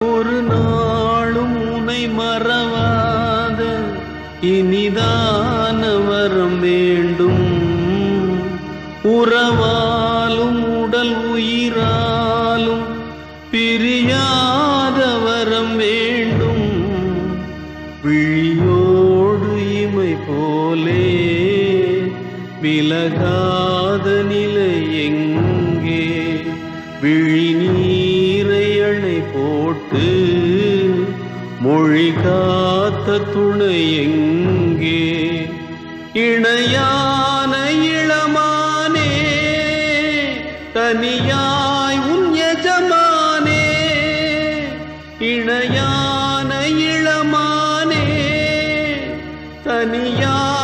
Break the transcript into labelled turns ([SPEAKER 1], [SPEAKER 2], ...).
[SPEAKER 1] ஒரு நாளும் உனை மறவாத இனிதான வரம் வேண்டும். உறவாலும் உடல் உயிராலும் பிரியாத வரம் வேண்டும். விழியோடு இமை போலே விலகாத நிலை எங்கே? விழி நீரை அணை போட்டு மொழி காத்த துணை எங்கே? இணையான இளமானே தனியாய் உன் எஜமானே. இணையான இளமானே தனியாய்